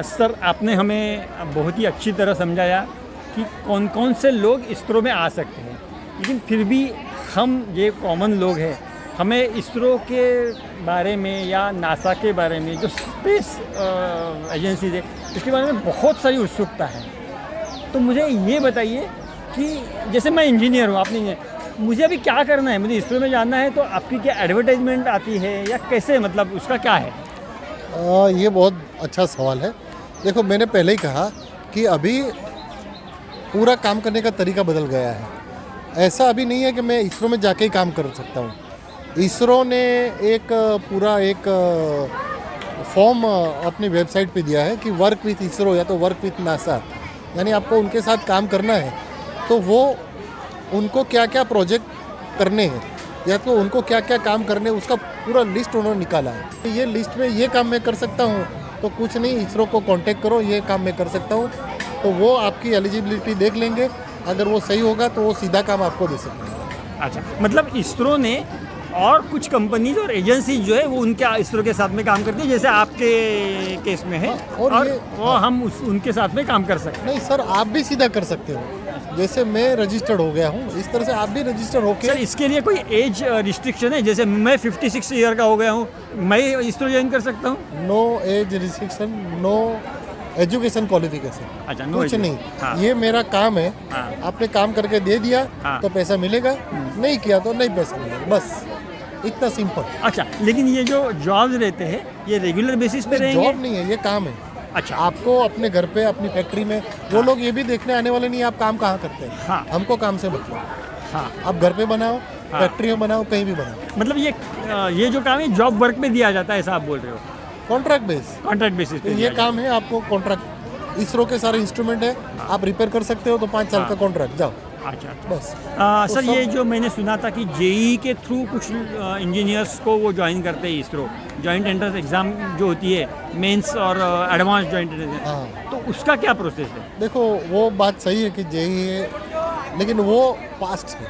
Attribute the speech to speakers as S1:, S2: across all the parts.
S1: Sir, आपने हमें बहुत ही अच्छी तरह समझाया कि कौन कौन से लोग इसरो में आ सकते हैं, लेकिन फिर भी हम ये कॉमन लोग हैं, हमें इसरो के बारे में या नासा के बारे में जो स्पेस एजेंसीज है इसके बारे में बहुत सारी उत्सुकता है। तो मुझे ये बताइए कि जैसे मैं इंजीनियर हूँ, आप नहीं हैं, मुझे अभी क्या करना है, मुझे इसरो में जाना है तो आपकी क्या एडवर्टाइजमेंट आती है या कैसे, मतलब उसका क्या है?
S2: ये बहुत अच्छा सवाल है। देखो, मैंने पहले ही कहा कि अभी पूरा काम करने का तरीका बदल गया है। ऐसा अभी नहीं है कि मैं इसरो में जाके ही काम कर सकता हूँ। इसरो ने एक फॉर्म अपनी वेबसाइट पे दिया है कि वर्क विथ इसरो या तो वर्क विथ नासा, यानी आपको उनके साथ काम करना है तो वो उनको क्या क्या प्रोजेक्ट करने हैं या तो उनको क्या क्या काम करने, उसका पूरा लिस्ट उन्होंने निकाला है। ये लिस्ट में ये काम मैं कर सकता हूँ तो कुछ नहीं, इसरो को कांटेक्ट करो, ये काम मैं कर सकता हूँ, तो वो आपकी एलिजिबिलिटी देख लेंगे। अगर वो सही होगा तो वो सीधा काम आपको दे सकेंगे।
S1: अच्छा, मतलब इसरो ने और कुछ कंपनीज और एजेंसीज जो है वो उनके इसरो के साथ में काम करती है, जैसे आपके केस में है, और वो हम उनके साथ में काम कर सकते हैं।
S2: नहीं सर, आप भी सीधा कर सकते हो। जैसे मैं रजिस्टर्ड हो गया हूँ, इस तरह से आप भी रजिस्टर्ड होके।
S1: सर, इसके लिए कोई एज रिस्ट्रिक्शन है? जैसे मैं 56 ईयर का हो गया हूँ, मैं इसरो ज्वाइन कर सकता हूँ?
S2: No age restriction, no education qualification.
S1: अच्छा,
S2: कुछ नहीं।
S1: हाँ।
S2: ये मेरा काम है।
S1: हाँ।
S2: आपने काम करके दे दिया
S1: हाँ।
S2: तो पैसा मिलेगा, नहीं किया तो नहीं पैसा मिलेगा, बस इतना सिंपल।
S1: अच्छा, लेकिन ये जो जॉब्स रहते हैं ये रेगुलर बेसिस पे रहेंगे?
S2: जॉब नहीं है, ये काम है।
S1: अच्छा,
S2: आपको अपने घर पे, अपनी फैक्ट्री में, वो लोग ये भी देखने आने वाले नहीं आप काम कहाँ करते हैं।
S1: हाँ।
S2: हमको काम से मतलब।
S1: हाँ,
S2: आप घर पे बनाओ,
S1: हाँ।
S2: फैक्ट्री में बनाओ, कहीं भी बनाओ।
S1: मतलब ये जो काम है जॉब वर्क में दिया जाता है, ऐसा आप बोल रहे हो?
S2: कॉन्ट्रैक्ट बेस,
S1: कॉन्ट्रैक्ट बेसिस पे
S2: ये
S1: दिया
S2: काम है आपको कॉन्ट्रैक्ट। इसरो के सारे इंस्ट्रूमेंट है, आप रिपेयर कर सकते हो तो 5 साल का कॉन्ट्रैक्ट, जाओ
S1: जाता है। अच्छा,
S2: बस।
S1: सर, ये जो मैंने सुना था कि जेई के थ्रू कुछ इंजीनियर्स को वो ज्वाइन करते हैं इसरो, जॉइंट एंट्रेंस एग्जाम जो होती है, मेंस और एडवांस जॉइंट एंट्रेंस,
S2: हाँ,
S1: तो उसका क्या प्रोसेस है?
S2: देखो वो बात सही है कि जेई है, लेकिन वो पास्ट है,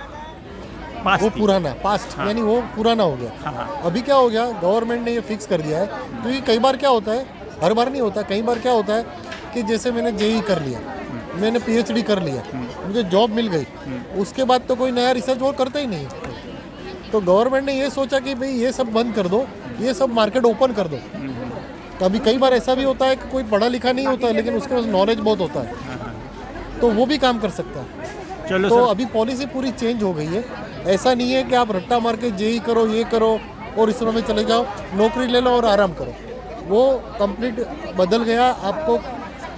S1: पास
S2: वो
S1: थी।
S2: पुराना पास्ट,
S1: हाँ।
S2: यानी वो पुराना हो गया।
S1: हाँ, हाँ।
S2: अभी क्या हो गया, गवर्नमेंट ने ये फिक्स कर दिया है। क्योंकि कई बार क्या होता है, हर बार नहीं होता, कई बार क्या होता है कि जैसे मैंने जेई कर लिया, मैंने पीएचडी कर लिया, मुझे जॉब मिल गई, उसके बाद तो कोई नया रिसर्च और करता ही नहीं। तो गवर्नमेंट ने ये सोचा कि भाई ये सब बंद कर दो, ये सब मार्केट ओपन कर दो। कभी कई बार ऐसा भी होता है कि कोई पढ़ा लिखा नहीं होता है लेकिन उसके पास नॉलेज बहुत होता है, तो वो भी काम कर सकता है।
S1: चलो
S2: तो
S1: सर,
S2: अभी पॉलिसी पूरी चेंज हो गई है। ऐसा नहीं है कि आप रट्टा मार के जेई करो, ये करो और इसरो में चले जाओ, नौकरी ले लो और आराम करो। वो कंप्लीट बदल गया। आपको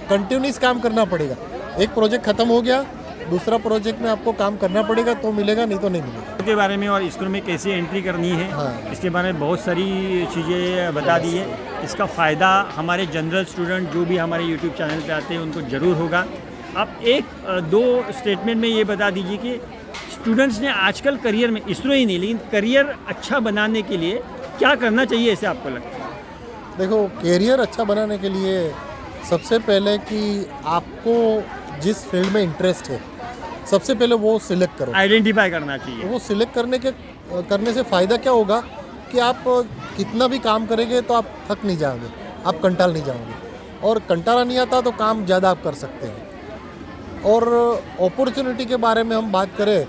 S2: कंटिन्यूस काम करना पड़ेगा। एक प्रोजेक्ट खत्म हो गया, दूसरा प्रोजेक्ट में आपको काम करना पड़ेगा, तो मिलेगा, नहीं तो नहीं मिलेगा।
S1: के बारे में और इसरो में कैसे एंट्री करनी है,
S2: हाँ।
S1: इसके बारे में बहुत सारी चीज़ें बता दी है। इसका फ़ायदा हमारे जनरल स्टूडेंट जो भी हमारे यूट्यूब चैनल पे आते हैं उनको ज़रूर होगा। आप दो स्टेटमेंट में ये बता दीजिए कि स्टूडेंट्स ने आजकल करियर में, इसरो ही नहीं लेकिन करियर अच्छा बनाने के लिए क्या करना चाहिए, ऐसे आपको लगता है?
S2: देखो, कैरियर अच्छा बनाने के लिए सबसे पहले कि आपको जिस फील्ड में इंटरेस्ट है, सबसे पहले वो सिलेक्ट करो।
S1: आइडेंटिफाई करना चाहिए।
S2: वो सिलेक्ट करने से फ़ायदा क्या होगा कि आप कितना भी काम करेंगे तो आप थक नहीं जाओगे, आप कंटाल नहीं जाओगे, और कंटाला नहीं आता तो काम ज़्यादा आप कर सकते हैं। और अपॉर्चुनिटी के बारे में हम बात करें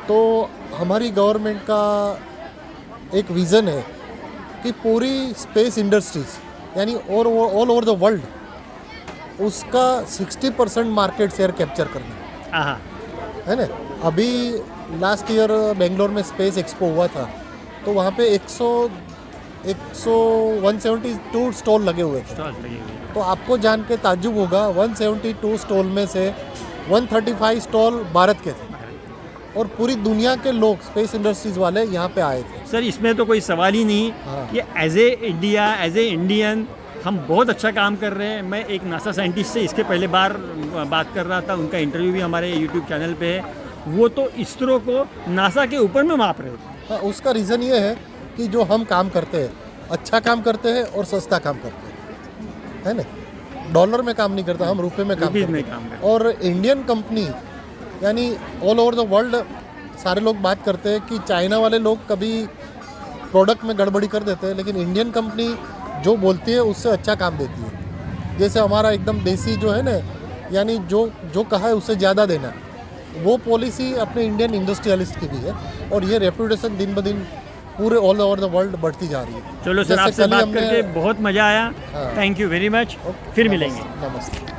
S2: तो हमारी गवर्नमेंट का एक विज़न है कि पूरी स्पेस इंडस्ट्रीज, यानी ऑल ओवर द वर्ल्ड, उसका 60% मार्केट शेयर कैप्चर करना
S1: हाँ,
S2: है ना। अभी लास्ट ईयर बेंगलोर में स्पेस एक्सपो हुआ था, तो वहाँ पे 172 स्टॉल लगे हुए थे। तो आपको जान के ताज्जुब होगा, 172 स्टॉल में से 135 स्टॉल भारत के थे, और पूरी दुनिया के लोग, स्पेस इंडस्ट्रीज वाले, यहाँ पे आए थे।
S1: सर, इसमें तो कोई सवाल ही नहीं
S2: हाँ।
S1: कि एज ए इंडियन हम बहुत अच्छा काम कर रहे हैं। मैं एक नासा साइंटिस्ट से इसके पहले बार बात कर रहा था, उनका इंटरव्यू भी हमारे यूट्यूब चैनल पे है। वो तो इसरो को नासा के ऊपर में माप रहे थे।
S2: हाँ, उसका रीज़न ये है कि जो हम काम करते हैं, अच्छा काम करते हैं और सस्ता काम करते हैं, है ना। डॉलर में काम नहीं करता, हम रुपये में काम
S1: रुपीज़
S2: करते
S1: में
S2: हैं।
S1: काम करते
S2: और इंडियन कंपनी, यानी ऑल ओवर द वर्ल्ड सारे लोग बात करते हैं कि चाइना वाले लोग कभी प्रोडक्ट में गड़बड़ी कर देते हैं, लेकिन इंडियन कंपनी जो बोलती है उससे अच्छा काम देती है। जैसे हमारा एकदम देसी जो है ना, यानी जो जो कहा है उससे ज़्यादा देना, वो पॉलिसी अपने इंडियन इंडस्ट्रियलिस्ट की भी है। और ये रेपुटेशन दिन ब दिन पूरे ऑल ओवर द वर्ल्ड बढ़ती जा रही है।
S1: चलो सर,
S2: जैसे
S1: आपसे
S2: कल ही
S1: बात
S2: हमने-
S1: करके बहुत मज़ा आया।
S2: हाँ।
S1: Thank you very much. फिर मिलेंगे।
S2: नमस्ते।